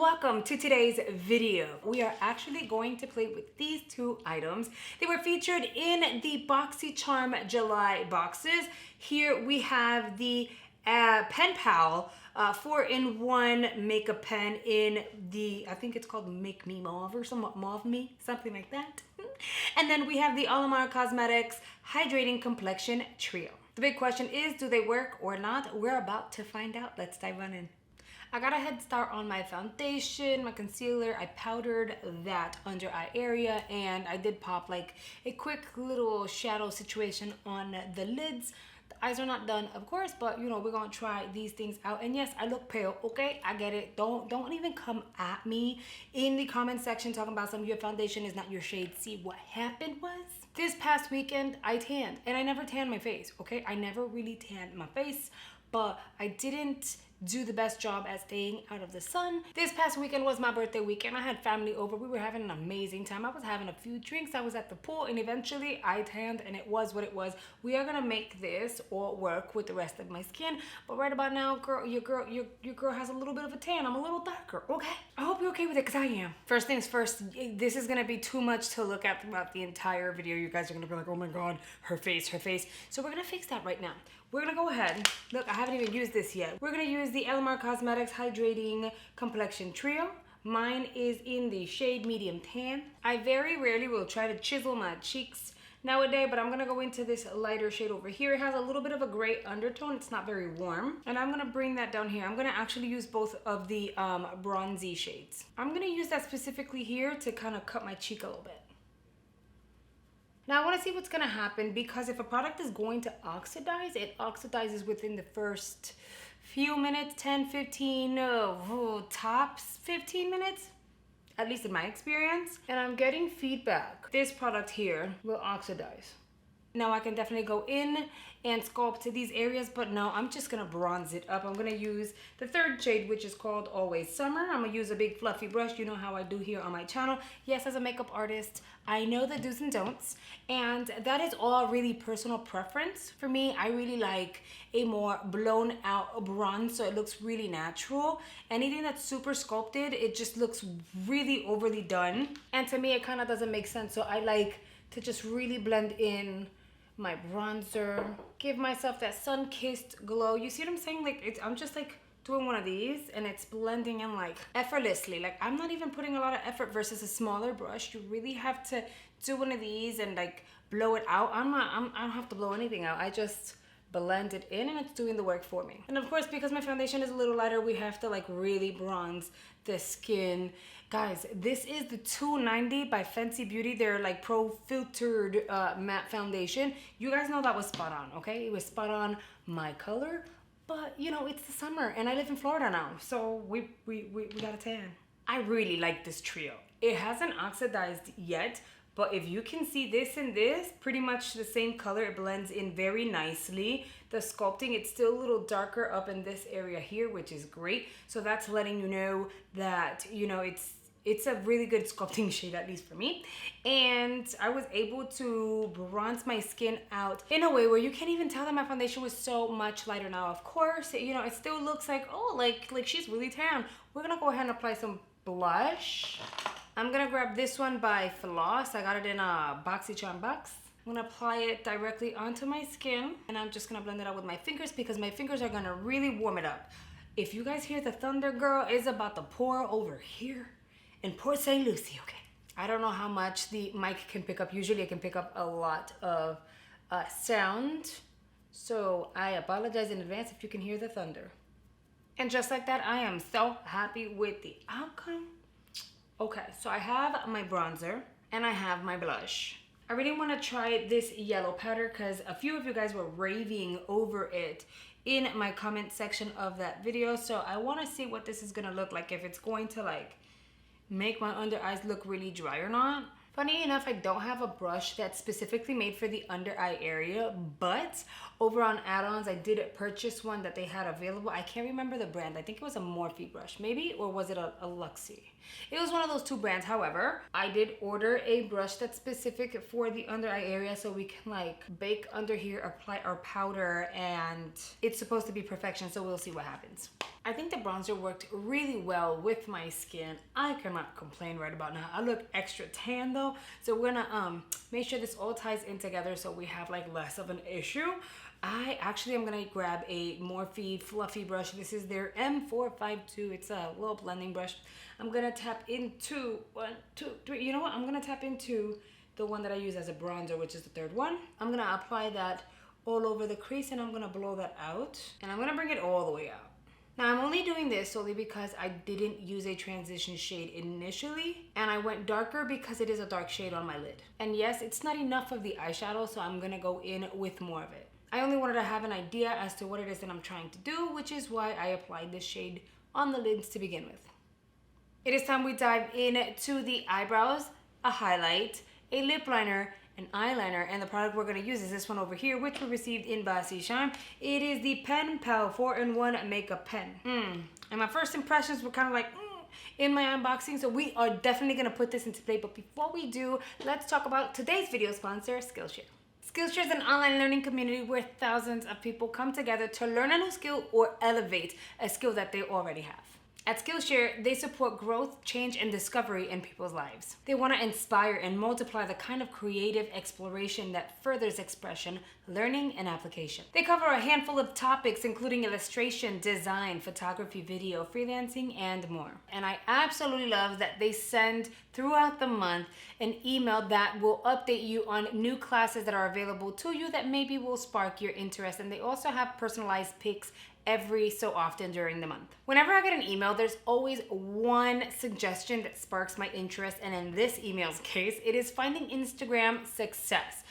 welcome to today's video. We are actually going to play with these two items. They were featured in the Boxycharm July boxes. Here we have the Pen Pal 4-in-1 makeup pen in the, I think it's called Make Me Mauve or Mauve Me, something like that. And then we have the Alamar Cosmetics Hydrating Complexion Trio. The big question is, do they work or not? We're about to find out. Let's dive on in. I got a head start on my foundation, my concealer. I powdered that under eye area, and I did pop like a quick little shadow situation on the lids. The eyes are not done, of course, but you know, we're gonna try these things out. And yes, I look pale, okay? I get it. Don't even come at me in the comment section talking about some of your foundation is not your shade. See, what happened was, this past weekend, I tanned, and I never tanned my face, okay? I never really tanned my face, but I didn't do the best job at staying out of the sun. This past weekend was my birthday weekend. I had family over. We were having an amazing time. I was having a few drinks. I was at the pool, and eventually I tanned, and it was what it was. We are gonna make this all work with the rest of my skin, but right about now, your girl has a little bit of a tan. I'm a little darker, okay? I hope you're okay with it, because I am. First things first, this is gonna be too much to look at throughout the entire video. You guys are gonna be like, oh my God, her face. So we're gonna fix that right now. We're gonna go ahead. Look, I haven't even used this yet. We're gonna use the Alamar Cosmetics Hydrating Complexion Trio. Mine is in the shade medium tan. I very rarely will try to chisel my cheeks nowadays, but I'm gonna go into this lighter shade over here. It has a little bit of a gray undertone. It's not very warm. And I'm gonna bring that down here. I'm gonna actually use both of the bronzy shades. I'm gonna use that specifically here to kind of cut my cheek a little bit. Now I want to see what's going to happen, because if a product is going to oxidize, it oxidizes within the first few minutes, 10, 15, tops 15 minutes, at least in my experience. And I'm getting feedback. This product here will oxidize. Now I can definitely go in and sculpt to these areas, but no, I'm just gonna bronze it up. I'm gonna use the third shade, which is called Always Summer. I'm gonna use a big fluffy brush. You know how I do here on my channel. Yes, as a makeup artist, I know the do's and don'ts, and that is all really personal preference. For me, I really like a more blown out bronze, so it looks really natural. Anything that's super sculpted, it just looks really overly done. And to me, it kind of doesn't make sense. So I like to just really blend in my bronzer, give myself that sun-kissed glow. You see what I'm saying? Like, I'm just like doing one of these, and it's blending in like effortlessly. Like, I'm not even putting a lot of effort versus a smaller brush. You really have to do one of these and like blow it out. I don't have to blow anything out. I just blend it in, and it's doing the work for me. And of course, because my foundation is a little lighter, we have to like really bronze the skin. Guys, this is the 290 by Fenty Beauty. They're like pro filtered matte foundation. You guys know that was spot on, okay? It was spot on my color, but you know, it's the summer and I live in Florida now, so we got a tan. I really like this trio. It hasn't oxidized yet, but if you can see this and this, pretty much the same color. It blends in very nicely. The sculpting, it's still a little darker up in this area here, which is great. So that's letting you know that, you know, it's a really good sculpting shade, at least for me. And I was able to bronze my skin out in a way where you can't even tell that my foundation was so much lighter. Now, of course, you know, it still looks like, oh, like she's really tan. We're gonna go ahead and apply some blush. I'm gonna grab this one by Floss. I got it in a Boxycharm box. I'm gonna apply it directly onto my skin, and I'm just gonna blend it out with my fingers, because my fingers are gonna really warm it up. If you guys hear the thunder, girl, it's about to pour over here in Port St. Lucie, okay? I don't know how much the mic can pick up. Usually it can pick up a lot of sound, so I apologize in advance if you can hear the thunder. And just like that, I am so happy with the outcome. Okay, so I have my bronzer and I have my blush. I really want to try this yellow powder because a few of you guys were raving over it in my comment section of that video. So I want to see what this is going to look like, if it's going to like make my under eyes look really dry or not. Funny enough, I don't have a brush that's specifically made for the under eye area, but over on add-ons, I did purchase one that they had available. I can't remember the brand. I think it was a Morphe brush, maybe, or was it a Luxie? It was one of those two brands. However, I did order a brush that's specific for the under eye area, so we can like bake under here, apply our powder, and it's supposed to be perfection, so we'll see what happens. I think the bronzer worked really well with my skin. I cannot complain right about now. I look extra tan though. So we're gonna make sure this all ties in together so we have like less of an issue. I'm gonna grab a Morphe fluffy brush. This is their M452. It's a little blending brush. I'm gonna tap into 1, 2, 3. You know what? I'm gonna tap into the one that I use as a bronzer, which is the third one. I'm gonna apply that all over the crease and I'm gonna blow that out. And I'm gonna bring it all the way out. Now I'm only doing this solely because I didn't use a transition shade initially and I went darker because it is a dark shade on my lid. And yes, it's not enough of the eyeshadow, so I'm gonna go in with more of it. I only wanted to have an idea as to what it is that I'm trying to do, which is why I applied this shade on the lids to begin with. It is time we dive into the eyebrows, a highlight, a lip liner, an eyeliner, and the product we're going to use is this one over here, which we received in Boxycharm. It is the Pen Pal 4-in-1 Makeup Pen. And my first impressions were kind of like, in my unboxing, so we are definitely going to put this into play. But before we do, let's talk about today's video sponsor, Skillshare. Skillshare is an online learning community where thousands of people come together to learn a new skill or elevate a skill that they already have. At Skillshare, they support growth, change, and discovery in people's lives. They want to inspire and multiply the kind of creative exploration that furthers expression, learning, and application. They cover a handful of topics including illustration, design, photography, video, freelancing, and more. And I absolutely love that they send throughout the month an email that will update you on new classes that are available to you that maybe will spark your interest. And they also have personalized picks every so often during the month. Whenever I get an email, there's always one suggestion that sparks my interest, and in this email's case, it is finding Instagram success.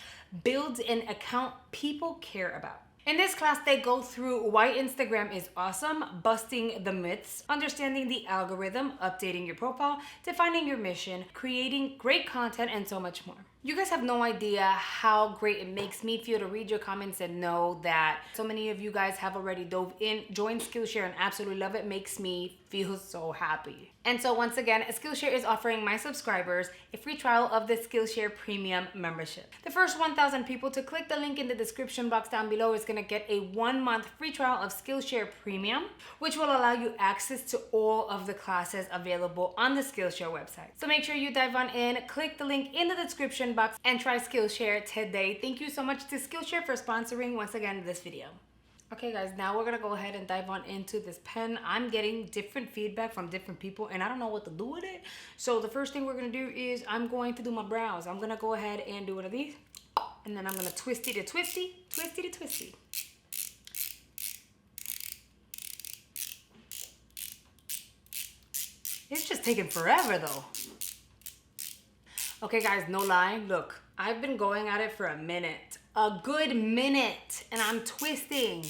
Build an account people care about. In this class, they go through why Instagram is awesome, busting the myths, understanding the algorithm, updating your profile, defining your mission, creating great content, and so much more. You guys have no idea how great it makes me feel to read your comments and know that so many of you guys have already dove in, joined Skillshare, and absolutely love it. Makes me feel so happy. And so once again, Skillshare is offering my subscribers a free trial of the Skillshare Premium membership. The first 1,000 people to click the link in the description box down below is gonna get a 1-month free trial of Skillshare Premium, which will allow you access to all of the classes available on the Skillshare website. So make sure you dive on in, click the link in the description box, and try Skillshare today. Thank you so much to Skillshare for sponsoring once again this video. Okay guys, now we're gonna go ahead and dive on into this pen. I'm getting different feedback from different people and I don't know what to do with it. So the first thing we're gonna do is I'm going to do my brows. I'm gonna go ahead and do one of these and then I'm gonna twisty to twisty, twisty to twisty. It's just taking forever though. Okay guys, no lie, look, I've been going at it for a minute, a good minute, and I'm twisting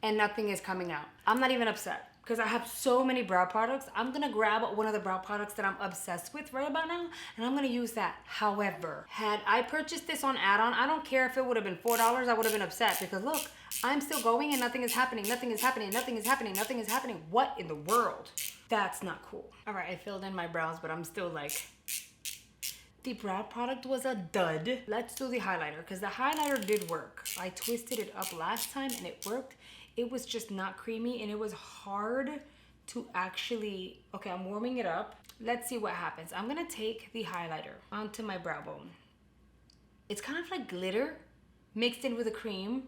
and nothing is coming out. I'm not even upset because I have so many brow products. I'm gonna grab one of the brow products that I'm obsessed with right about now and I'm gonna use that. However, had I purchased this on add-on, I don't care if it would have been $4, I would have been upset because look, I'm still going and nothing is happening, nothing is happening, nothing is happening, nothing is happening. What in the world? That's not cool. All right, I filled in my brows, but I'm still like, the brow product was a dud. Let's do the highlighter because the highlighter did work. I twisted it up last time and it worked. It was just not creamy and it was hard to actually, okay, I'm warming it up. Let's see what happens. I'm gonna take the highlighter onto my brow bone. It's kind of like glitter mixed in with a cream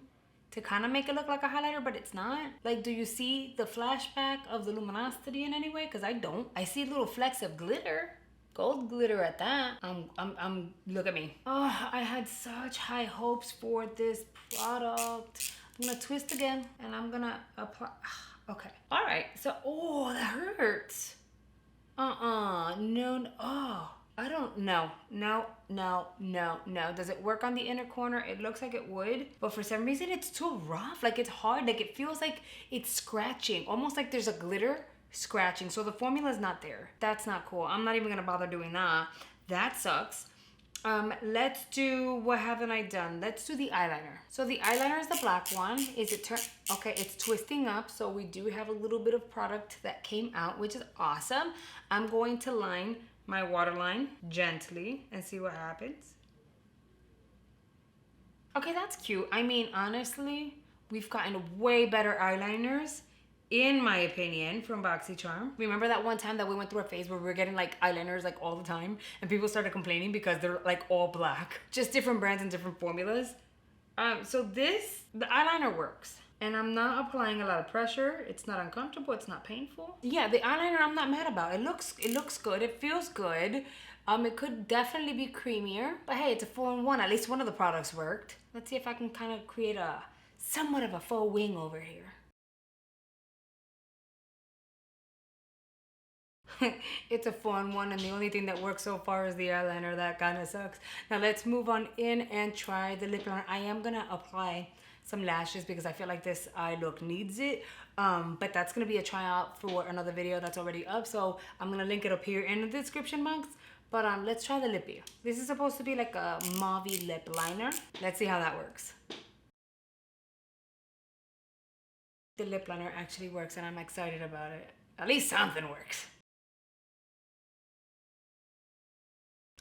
to kind of make it look like a highlighter, but it's not. Like, do you see the flashback of the luminosity in any way? Because I don't. I see little flecks of glitter. Gold glitter at that. Look at me. Oh, I had such high hopes for this product. I'm gonna twist again and I'm gonna apply. Okay. All right. So, oh, that hurts. No. Oh, I don't know. No. Does it work on the inner corner? It looks like it would, but for some reason it's too rough. Like it's hard. Like it feels like it's scratching, almost like there's a glitter scratching. So the formula is not there. That's not cool. I'm not even gonna bother doing that. That sucks. Let's do, what haven't I done? Let's do the eyeliner. So the eyeliner is the black one. Is it okay, it's twisting up. So we do have a little bit of product that came out, which is awesome. I'm going to line my waterline gently and see what happens. Okay, that's cute. I mean, honestly, we've gotten way better eyeliners in my opinion, from Boxycharm. Remember that one time that we went through a phase where we were getting like eyeliners like all the time and people started complaining because they're like all black. Just different brands and different formulas. So the eyeliner works. And I'm not applying a lot of pressure. It's not uncomfortable. It's not painful. Yeah, the eyeliner I'm not mad about. It looks good. It feels good. It could definitely be creamier. But hey, it's a 4-in-1. At least one of the products worked. Let's see if I can kind of create a somewhat of a faux wing over here. It's a 4-in-1 and the only thing that works so far is the eyeliner. That kind of sucks. Now let's move on in and try the lip liner. I am gonna apply some lashes because I feel like this eye look needs it. But that's gonna be a tryout for another video that's already up. So I'm gonna link it up here in the description box. But let's try the lippy. This is supposed to be like a mauvey lip liner. Let's see how that works. The lip liner actually works and I'm excited about it. At least something works.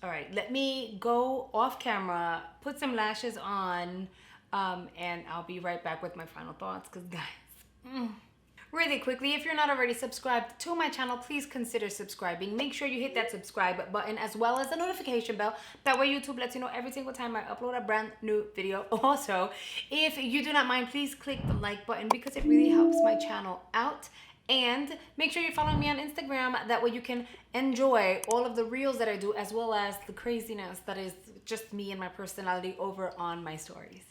All right, let me go off camera, put some lashes on, and I'll be right back with my final thoughts, because guys, really quickly, if you're not already subscribed to my channel, please consider subscribing. Make sure you hit that subscribe button as well as the notification bell. That way YouTube lets you know every single time I upload a brand new video. Also, if you do not mind, please click the like button because it really helps my channel out. And make sure you follow me on Instagram. That way you can enjoy all of the reels that I do as well as the craziness that is just me and my personality over on my stories.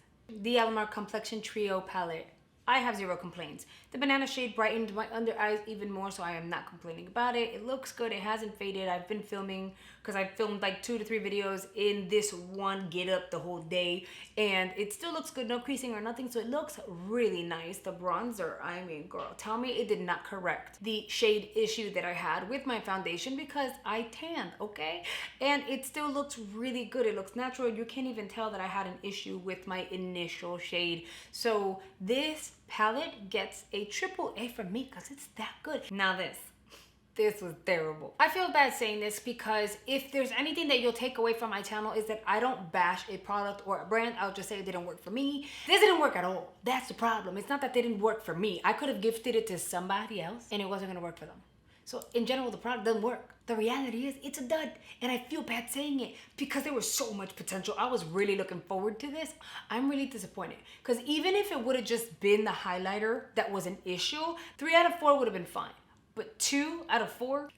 The Alamar Complexion Trio Palette. I have zero complaints. The banana shade brightened my under eyes even more, so I am not complaining about it. It looks good. It hasn't faded. I've been filming because I filmed like 2 to 3 videos in this one get up the whole day, and it still looks good. No creasing or nothing, so it looks really nice. The bronzer, I mean, girl, tell me it did not correct the shade issue that I had with my foundation because I tanned, okay? And it still looks really good. It looks natural. You can't even tell that I had an issue with my initial shade. So this palette gets a AAA from me because it's that good. Now this was terrible. I feel bad saying this because if there's anything that you'll take away from my channel is that I don't bash a product or a brand. I'll just say it didn't work for me. This didn't work at all. That's the problem. It's not that they didn't work for me. I could have gifted it to somebody else and it wasn't gonna work for them. So in general, the product doesn't work. The reality is it's a dud. And I feel bad saying it because there was so much potential. I was really looking forward to this. I'm really disappointed because even if it would have just been the highlighter that was an issue, 3 out of 4 would have been fine. But 2 out of 4,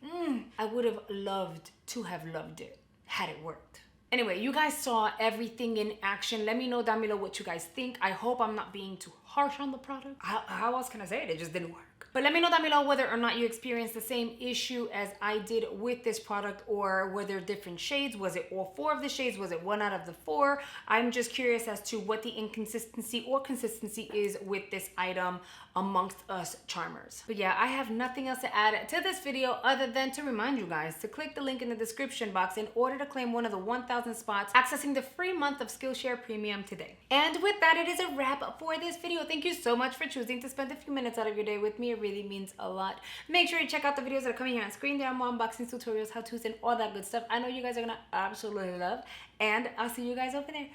I would have loved to have loved it had it worked. Anyway, you guys saw everything in action. Let me know down below what you guys think. I hope I'm not being too harsh on the product. How else can I say it? It just didn't work. But let me know down below whether or not you experienced the same issue as I did with this product, or were there different shades? Was it all 4 of the shades? Was it 1 out of the 4? I'm just curious as to what the inconsistency or consistency is with this item amongst us charmers. But yeah, I have nothing else to add to this video other than to remind you guys to click the link in the description box in order to claim one of the 1,000 spots, accessing the free month of Skillshare Premium today. And with that, it is a wrap for this video. Thank you so much for choosing to spend a few minutes out of your day with me. It really means a lot. Make sure you check out the videos that are coming here on screen. There are more unboxings, tutorials, how-tos, and all that good stuff I know you guys are gonna absolutely love. And I'll see you guys over there.